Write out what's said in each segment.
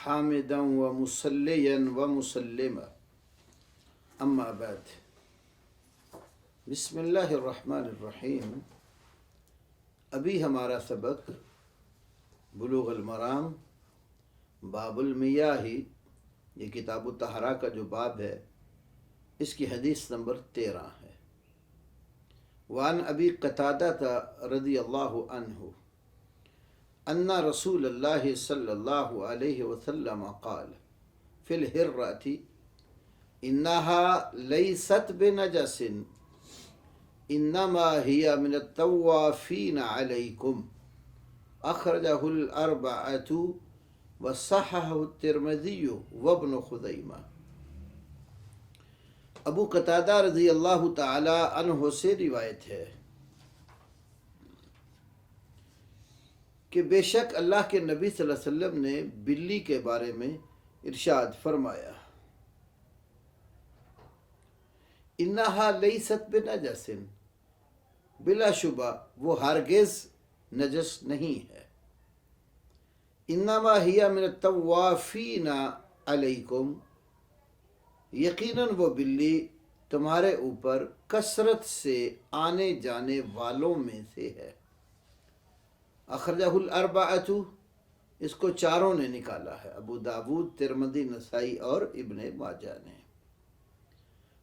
حامدا ومصليا ومسلما اما بعد بسم اللہ الرحمن الرحیم۔ ابھی ہمارا سبق بلوغ المرام باب المیاہ، یہ کتاب الطہارہ کا جو باب ہے اس کی حدیث نمبر 13 ہے۔ وعن ابی قتادہ رضی اللہ عنہ ان رسول اللہ صلی اللہ علیہ وسلم قال فی الحرۃ انہا لیست بنجس انما ہی من الطوافین علیکم، اخرجہ الاربعۃ وصححہ الترمذی وابن خزیمہ۔ ابو قتادہ رضی اللہ تعالی عنہ سے روایت ہے کہ بے شک اللہ کے نبی صلی اللہ علیہ وسلم نے بلی کے بارے میں ارشاد فرمایا، انہا لیست بنجس، بلا شبہ وہ ہرگز نجس نہیں ہے، انما ہی من الطوافین علیکم، یقیناً وہ بلی تمہارے اوپر کثرت سے آنے جانے والوں میں سے ہے۔ اخرجہ الاربعۃ، اس کو چاروں نے نکالا ہے، ابو داود، ترمذی، نسائی اور ابن ماجہ نے۔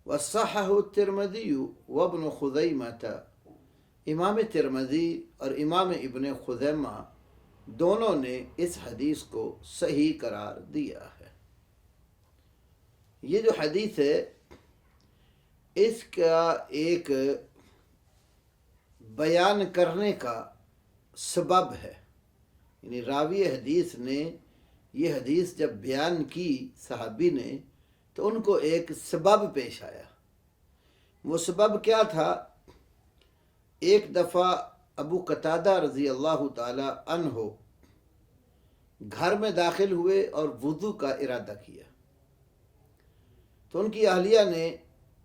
وصححہ الترمذی وابن خزیمہ، امام ترمذی اور امام ابن خزیمہ دونوں نے اس حدیث کو صحیح قرار دیا ہے۔ یہ جو حدیث ہے اس کا ایک بیان کرنے کا سبب ہے، یعنی راوی حدیث نے یہ حدیث جب بیان کی صحابی نے تو ان کو ایک سبب پیش آیا۔ وہ سبب کیا تھا؟ ایک دفعہ ابو قتادہ رضی اللہ تعالی عنہ گھر میں داخل ہوئے اور وضو کا ارادہ کیا تو ان کی اہلیہ نے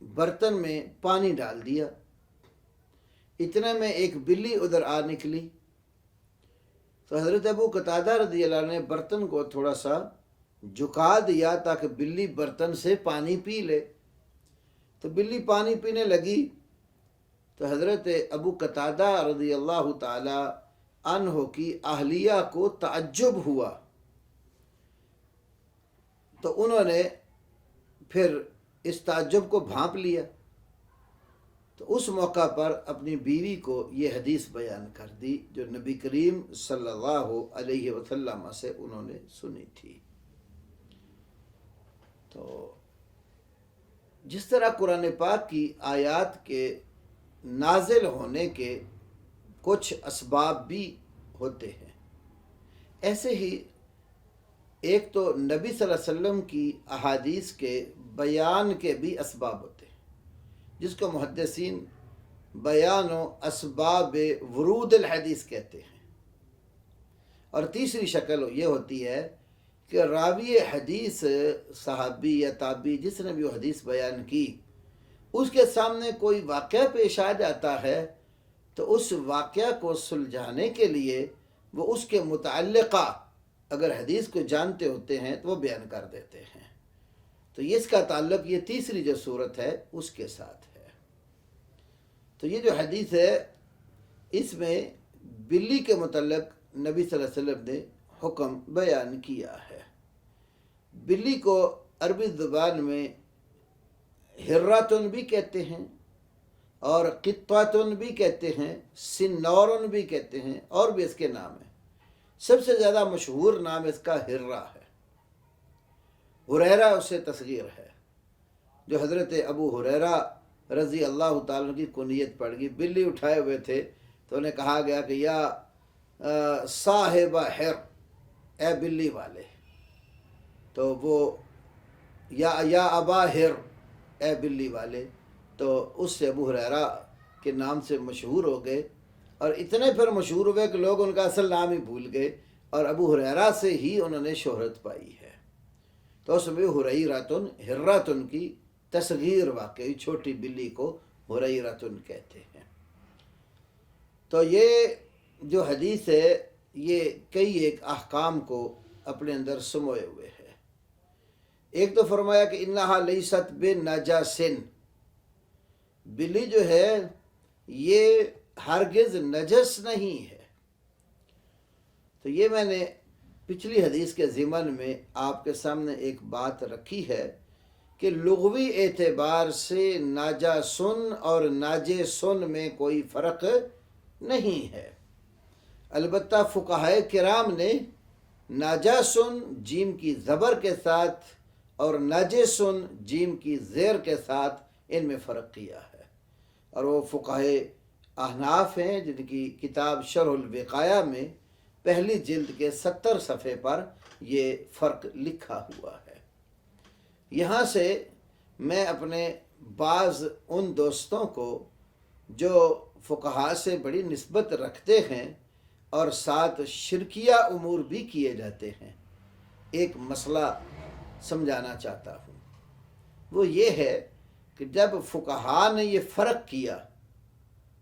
برتن میں پانی ڈال دیا، اتنے میں ایک بلی ادھر آ نکلی تو حضرت ابو قتادہ رضی اللہ عنہ نے برتن کو تھوڑا سا جھکا دیا تاکہ بلی برتن سے پانی پی لے، تو بلی پانی پینے لگی تو حضرت ابو قتادہ رضی اللہ تعالی عنہ کی اہلیہ کو تعجب ہوا، تو انہوں نے پھر اس تعجب کو بھانپ لیا، تو اس موقع پر اپنی بیوی کو یہ حدیث بیان کر دی جو نبی کریم صلی اللہ علیہ وسلم سے انہوں نے سنی تھی۔ تو جس طرح قرآن پاک کی آیات کے نازل ہونے کے کچھ اسباب بھی ہوتے ہیں، ایسے ہی ایک تو نبی صلی اللہ علیہ وسلم کی احادیث کے بیان کے بھی اسباب ہوتے ہیں، جس کو محدثین بیان و اسباب ورود الحدیث کہتے ہیں۔ اور تیسری شکل یہ ہوتی ہے کہ راوی حدیث صحابی یا تابعی جس نے بھی وہ حدیث بیان کی، اس کے سامنے کوئی واقعہ پیش آ جاتا ہے تو اس واقعہ کو سلجھانے کے لیے وہ اس کے متعلقہ اگر حدیث کو جانتے ہوتے ہیں تو وہ بیان کر دیتے ہیں، تو اس کا تعلق یہ تیسری جو صورت ہے اس کے ساتھ ہے۔ تو یہ جو حدیث ہے اس میں بلی کے متعلق نبی صلی اللہ علیہ وسلم نے حکم بیان کیا ہے۔ بلی کو عربی زبان میں حراتن بھی کہتے ہیں اور قطعتن بھی کہتے ہیں، سنورن بھی کہتے ہیں، اور بھی اس کے نام ہیں۔ سب سے زیادہ مشہور نام اس کا ہرہ ہے، ہریرہ اس سے تصغیر ہے، جو حضرت ابو ہریرہ رضی اللہ تعالیٰ عنہ کی کنیت پڑ گئی۔ بلی اٹھائے ہوئے تھے تو انہیں کہا گیا کہ یا صاحب حر، اے بلی والے، تو وہ یا ابا حر، اے بلی والے، تو اس سے ابو ہریرہ کے نام سے مشہور ہو گئے، اور اتنے پھر مشہور ہوئے کہ لوگ ان کا اصل نام ہی بھول گئے، اور ابو ہریرہ سے ہی انہوں نے شہرت پائی ہے۔ تو اس میں ہریراتن، ہراتن کی تصغیر واقعی، چھوٹی بلی کو ہریراتن کہتے ہیں۔ تو یہ جو حدیث ہے یہ کئی ایک احکام کو اپنے اندر سموئے ہوئے ہے۔ ایک تو فرمایا کہ انہا لیست بنجاسن، بلی جو ہے یہ ہرگز نجس نہیں ہے۔ تو یہ میں نے پچھلی حدیث کے ضمن میں آپ کے سامنے ایک بات رکھی ہے کہ لغوی اعتبار سے ناجاسن اور ناجسن میں کوئی فرق نہیں ہے۔ البتہ فقہائے کرام نے ناجاسن جیم کی زبر کے ساتھ اور ناجسن جیم کی زیر کے ساتھ ان میں فرق کیا ہے، اور وہ فقہائے احناف ہیں جن کی کتاب شرح الوقایہ میں پہلی جلد کے 70 صفحے پر یہ فرق لکھا ہوا ہے۔ یہاں سے میں اپنے بعض ان دوستوں کو جو فقہاء سے بڑی نسبت رکھتے ہیں اور ساتھ شرکیہ امور بھی کیے جاتے ہیں، ایک مسئلہ سمجھانا چاہتا ہوں۔ وہ یہ ہے کہ جب فقہاء نے یہ فرق کیا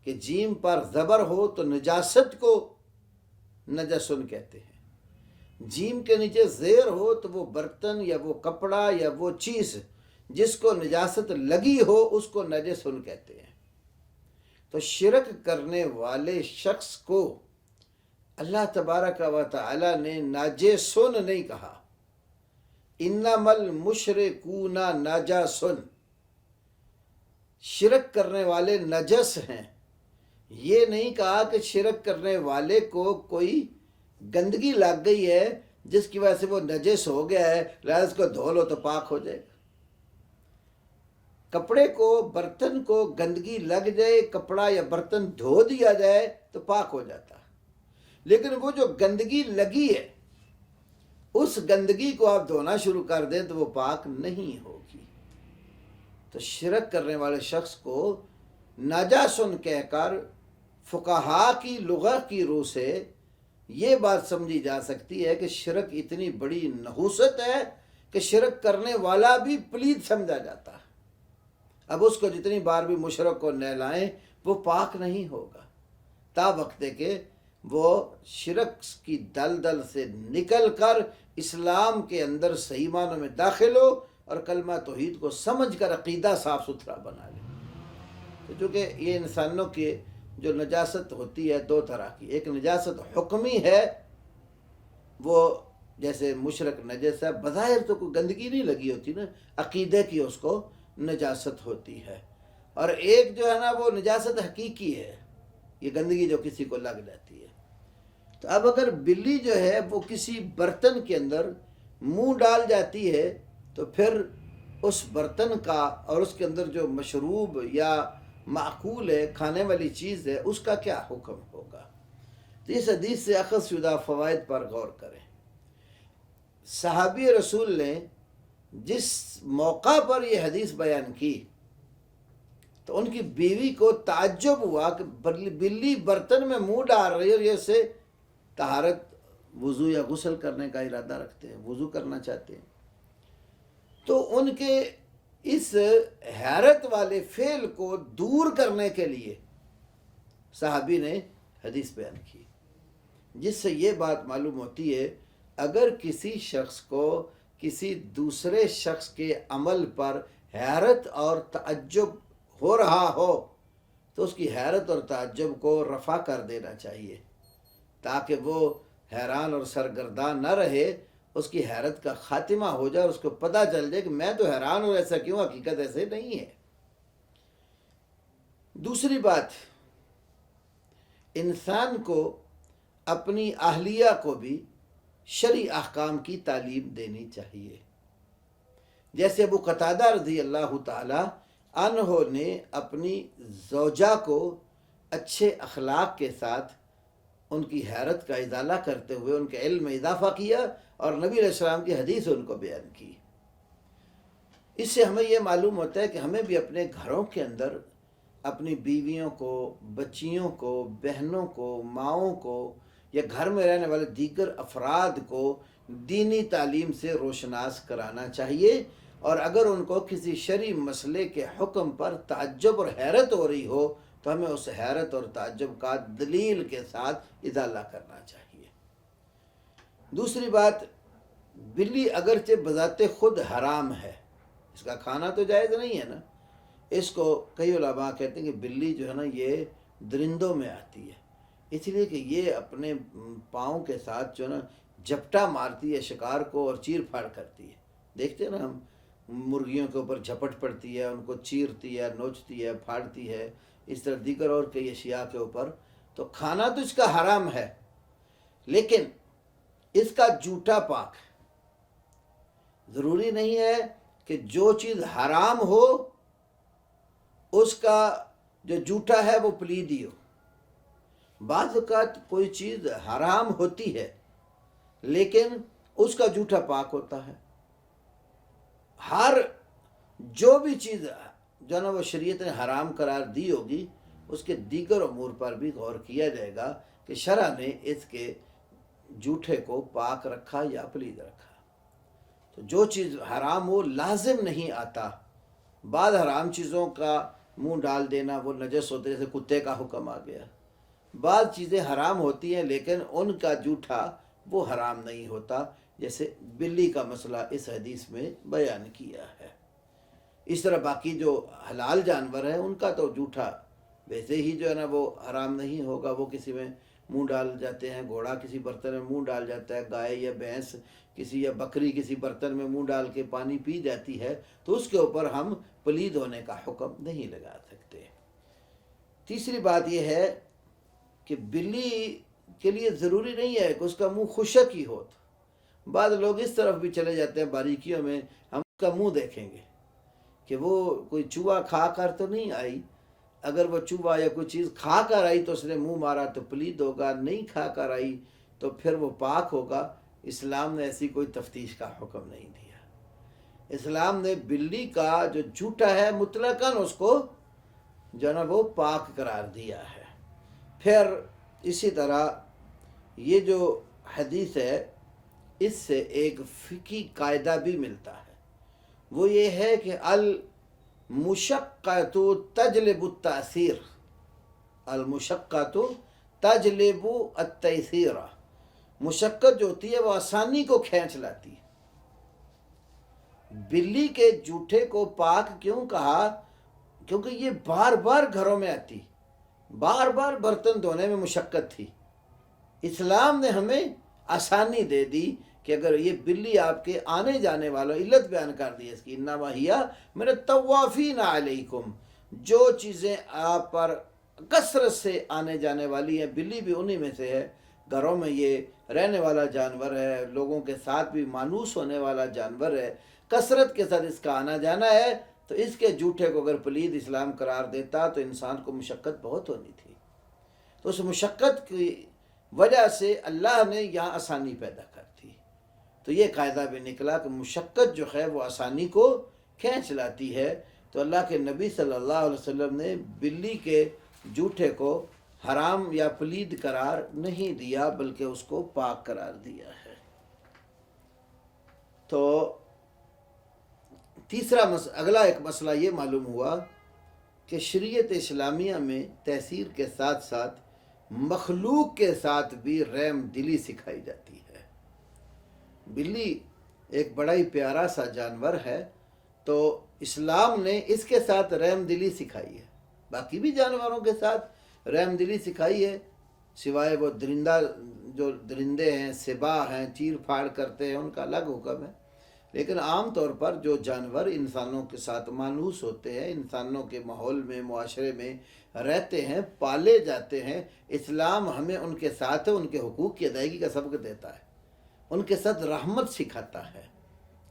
کہ جیم پر زبر ہو تو نجاست کو نجسن کہتے ہیں، جیم کے نیچے زیر ہو تو وہ برتن یا وہ کپڑا یا وہ چیز جس کو نجاست لگی ہو اس کو نجسن کہتے ہیں، تو شرک کرنے والے شخص کو اللہ تبارک و تعالی نے ناجسن نہیں کہا، انما المشرکون نجسن، شرک کرنے والے نجس ہیں۔ یہ نہیں کہا کہ شرک کرنے والے کو کوئی گندگی لگ گئی ہے جس کی وجہ سے وہ نجس ہو گیا ہے، لہذا اس کو دھو لو تو پاک ہو جائے گا۔ کپڑے کو، برتن کو گندگی لگ جائے، کپڑا یا برتن دھو دیا جائے تو پاک ہو جاتا ہے، لیکن وہ جو گندگی لگی ہے اس گندگی کو آپ دھونا شروع کر دیں تو وہ پاک نہیں ہوگی۔ تو شرک کرنے والے شخص کو ناجاسن کہہ کر فقہاء کی لغت کی روح سے یہ بات سمجھی جا سکتی ہے کہ شرک اتنی بڑی نحوست ہے کہ شرک کرنے والا بھی پلید سمجھا جاتا ہے۔ اب اس کو جتنی بار بھی مشرک کو نہلائیں وہ پاک نہیں ہوگا، تا وقت کہ وہ شرک کی دلدل سے نکل کر اسلام کے اندر صحیح معنوں میں داخل ہو اور کلمہ توحید کو سمجھ کر عقیدہ صاف ستھرا بنا لے۔ تو چونکہ یہ انسانوں کی جو نجاست ہوتی ہے دو طرح کی، ایک نجاست حکمی ہے، وہ جیسے مشرک نجس ہے، بظاہر تو کوئی گندگی نہیں لگی ہوتی نا، عقیدے کی اس کو نجاست ہوتی ہے، اور ایک جو ہے نا وہ نجاست حقیقی ہے، یہ گندگی جو کسی کو لگ جاتی ہے۔ تو اب اگر بلی جو ہے وہ کسی برتن کے اندر منہ ڈال جاتی ہے تو پھر اس برتن کا اور اس کے اندر جو مشروب یا معقول ہے، کھانے والی چیز ہے، اس کا کیا حکم ہوگا؟ تو اس حدیث سے اخذ شدہ فوائد پر غور کریں۔ صحابی رسول نے جس موقع پر یہ حدیث بیان کی تو ان کی بیوی کو تعجب ہوا کہ بلی برتن میں منہ ڈال رہی ہے اور یہ سے طہارت، وضو یا غسل کرنے کا ارادہ رکھتے ہیں، وضو کرنا چاہتے ہیں۔ تو ان کے اس حیرت والے فعل کو دور کرنے کے لیے صحابی نے حدیث بیان کی، جس سے یہ بات معلوم ہوتی ہے اگر کسی شخص کو کسی دوسرے شخص کے عمل پر حیرت اور تعجب ہو رہا ہو تو اس کی حیرت اور تعجب کو رفع کر دینا چاہیے تاکہ وہ حیران اور سرگردان نہ رہے، اس کی حیرت کا خاتمہ ہو جائے اور اس کو پتہ چل جائے کہ میں تو حیران ہوں، ایسا کیوں، حقیقت ایسے نہیں ہے۔ دوسری بات، انسان کو اپنی اہلیہ کو بھی شرعی احکام کی تعلیم دینی چاہیے۔ جیسے ابو قتادہ رضی اللہ تعالی عنہ نے اپنی زوجہ کو اچھے اخلاق کے ساتھ ان کی حیرت کا ازالہ کرتے ہوئے ان کے علم میں اضافہ کیا اور نبی علیہ السلام کی حدیث ان کو بیان کی۔ اس سے ہمیں یہ معلوم ہوتا ہے کہ ہمیں بھی اپنے گھروں کے اندر اپنی بیویوں کو، بچیوں کو، بہنوں کو، ماؤں کو یا گھر میں رہنے والے دیگر افراد کو دینی تعلیم سے روشناس کرانا چاہیے، اور اگر ان کو کسی شرعی مسئلے کے حکم پر تعجب اور حیرت ہو رہی ہو تو ہمیں اس حیرت اور تعجب کا دلیل کے ساتھ ازالہ کرنا چاہیے۔ دوسری بات، بلی اگرچہ بذات خود حرام ہے، اس کا کھانا تو جائز نہیں ہے نا، اس کو کئی علماء کہتے ہیں کہ بلی جو ہے نا یہ درندوں میں آتی ہے، اس لیے کہ یہ اپنے پاؤں کے ساتھ جو ہے نا جھپٹا مارتی ہے شکار کو اور چیر پھاڑ کرتی ہے. دیکھتے ہیں نا ہم، مرغیوں کے اوپر جھپٹ پڑتی ہے، ان کو چیرتی ہے، نوچتی ہے، پھاڑتی ہے، اس طرح دیگر اور کئی اشیاء کے اوپر. تو کھانا تو اس کا حرام ہے، لیکن اس کا جوٹا پاک ہے. ضروری نہیں ہے کہ جو چیز حرام ہو اس کا جو جوٹا ہے وہ پلید ہی ہو. بعض اوقات کوئی چیز حرام ہوتی ہے لیکن اس کا جوٹا پاک ہوتا ہے. ہر جو بھی چیز جو ہے نا وہ شریعت نے حرام قرار دی ہوگی اس کے دیگر امور پر بھی غور کیا جائے گا کہ شرع نے اس کے جوٹے کو پاک رکھا یا پلید رکھا. تو جو چیز حرام ہو لازم نہیں آتا. بعض حرام چیزوں کا منہ ڈال دینا وہ نجس ہوتے، جیسے کتے کا حکم آ گیا. بعض چیزیں حرام ہوتی ہیں لیکن ان کا جوٹا وہ حرام نہیں ہوتا، جیسے بلی کا مسئلہ اس حدیث میں بیان کیا ہے. اس طرح باقی جو حلال جانور ہیں ان کا تو جوٹا ویسے ہی جو ہے نا وہ حرام نہیں ہوگا. وہ کسی میں منہ ڈال جاتے ہیں، گھوڑا کسی برتن میں منہ ڈال جاتا ہے، گائے یا بھینس کسی یا بکری کسی برتن میں منہ ڈال کے پانی پی جاتی ہے، تو اس کے اوپر ہم پلید ہونے کا حکم نہیں لگا سکتے. تیسری بات یہ ہے کہ بلی کے لیے ضروری نہیں ہے کہ اس کا منہ خشک ہی ہو. بعض لوگ اس طرف بھی چلے جاتے ہیں باریکیوں میں، ہم اس کا منہ دیکھیں گے کہ وہ کوئی چوہا کھا کر تو نہیں آئی. اگر وہ چوہا یا کوئی چیز کھا کر آئی تو اس نے منہ مارا تو پلید ہوگا، نہیں کھا کر آئی تو پھر وہ پاک ہوگا. اسلام نے ایسی کوئی تفتیش کا حکم نہیں دیا. اسلام نے بلی کا جو جھوٹا ہے مطلقاً اس کو جو ہے نا وہ پاک قرار دیا ہے. پھر اسی طرح یہ جو حدیث ہے اس سے ایک فقہی قاعدہ بھی ملتا ہے، وہ یہ ہے کہ المشقۃ تجلب التأثیر. المشقۃ تجلب التیسیر. مشقت جو ہوتی ہے وہ آسانی کو کھینچ لاتی ہے. بلی کے جوٹے کو پاک کیوں کہا؟ کیونکہ یہ بار بار گھروں میں آتی، بار بار برتن دھونے میں مشقت تھی. اسلام نے ہمیں آسانی دے دی کہ اگر یہ بلی آپ کے آنے جانے والا، علت بیان کر دی اس کی، انما ہی من الطوافین علیکم، جو چیزیں آپ پر کثرت سے آنے جانے والی ہیں بلی بھی انہی میں سے ہے. گھروں میں یہ رہنے والا جانور ہے، لوگوں کے ساتھ بھی مانوس ہونے والا جانور ہے، کثرت کے ساتھ اس کا آنا جانا ہے. تو اس کے جوٹے کو اگر پلید اسلام قرار دیتا تو انسان کو مشقت بہت ہونی تھی. تو اس مشقت کی وجہ سے اللہ نے یہاں آسانی پیدا کر دی. تو یہ قاعدہ بھی نکلا کہ مشقت جو ہے وہ آسانی کو کھینچ لاتی ہے. تو اللہ کے نبی صلی اللہ علیہ وسلم نے بلی کے جوٹے کو حرام یا پلید قرار نہیں دیا بلکہ اس کو پاک قرار دیا ہے. تو تیسرا اگلا ایک مسئلہ یہ معلوم ہوا کہ شریعت اسلامیہ میں تحصیر کے ساتھ ساتھ مخلوق کے ساتھ بھی رحم دلی سکھائی جاتی ہے. بلی ایک بڑا ہی پیارا سا جانور ہے، تو اسلام نے اس کے ساتھ رحم دلی سکھائی ہے. باقی بھی جانوروں کے ساتھ رحم دلی سکھائی ہے، سوائے وہ درندے ہیں، سبا ہیں، چیر پھاڑ کرتے ہیں، ان کا الگ حکم ہے. لیکن عام طور پر جو جانور انسانوں کے ساتھ مانوس ہوتے ہیں، انسانوں کے ماحول میں، معاشرے میں رہتے ہیں، پالے جاتے ہیں، اسلام ہمیں ان کے ساتھ ان کے حقوق کی ادائیگی کا سبق دیتا ہے، ان کے ساتھ رحمت سکھاتا ہے.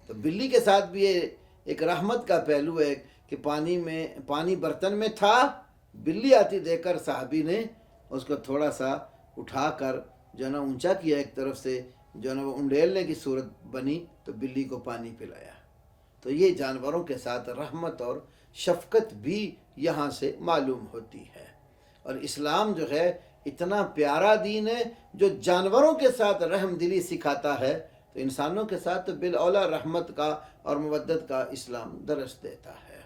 تو بلی کے ساتھ بھی یہ ایک رحمت کا پہلو ہے کہ پانی برتن میں تھا، بلی آتی دیکھ کر صحابی نے اس کو تھوڑا سا اٹھا کر جو ہے نا اونچا کیا، ایک طرف سے جو ہے نا وہ انڈیلنے کی صورت بنی تو بلی کو پانی پلایا. تو یہ جانوروں کے ساتھ رحمت اور شفقت بھی یہاں سے معلوم ہوتی ہے. اور اسلام جو ہے اتنا پیارا دین ہے جو جانوروں کے ساتھ رحم دلی سکھاتا ہے، تو انسانوں کے ساتھ تو بالاولیٰ رحمت کا اور مودت کا اسلام درس دیتا ہے.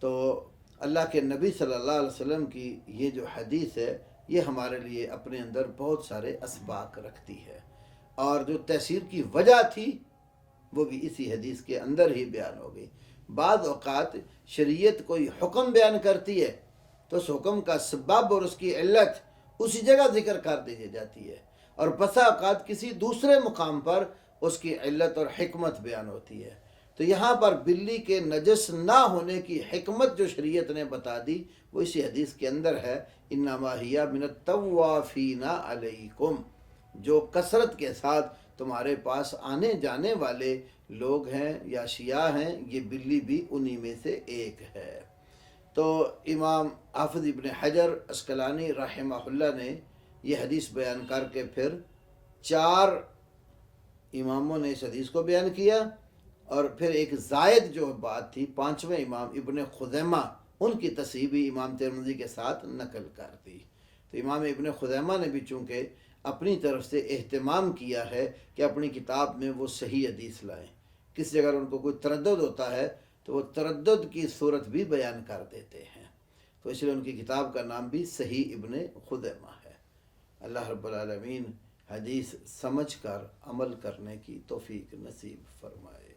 تو اللہ کے نبی صلی اللہ علیہ وسلم کی یہ جو حدیث ہے یہ ہمارے لیے اپنے اندر بہت سارے اسباق رکھتی ہے. اور جو تحصیر کی وجہ تھی وہ بھی اسی حدیث کے اندر ہی بیان ہو گئی۔ بعض اوقات شریعت کوئی حکم بیان کرتی ہے تو اس حکم کا سبب اور اس کی علت اسی جگہ ذکر کر دی جاتی ہے، اور بسا اوقات کسی دوسرے مقام پر اس کی علت اور حکمت بیان ہوتی ہے۔ تو یہاں پر بلی کے نجس نہ ہونے کی حکمت جو شریعت نے بتا دی وہ اسی حدیث کے اندر ہے، انما ہی من الطوافین علیکم، جو کثرت کے ساتھ تمہارے پاس آنے جانے والے لوگ ہیں یا شیعہ ہیں، یہ بلی بھی انہی میں سے ایک ہے۔ تو امام حافظ ابن حجر عسقلانی رحمہ اللہ نے یہ حدیث بیان کر کے پھر 4 اماموں نے اس حدیث کو بیان کیا، اور پھر ایک زائد جو بات تھی 5ویں امام ابن خزیمہ، ان کی تصحیح بھی امام ترمذی کے ساتھ نقل کر دی۔ تو امام ابن خزیمہ نے بھی چونکہ اپنی طرف سے اہتمام کیا ہے کہ اپنی کتاب میں وہ صحیح حدیث لائیں، کس جگہ ان کو کوئی تردد ہوتا ہے تو وہ تردد کی صورت بھی بیان کر دیتے ہیں، تو اس لیے ان کی کتاب کا نام بھی صحیح ابن خزیمہ ہے۔ اللہ رب العالمین حدیث سمجھ کر عمل کرنے کی توفیق نصیب فرمائے۔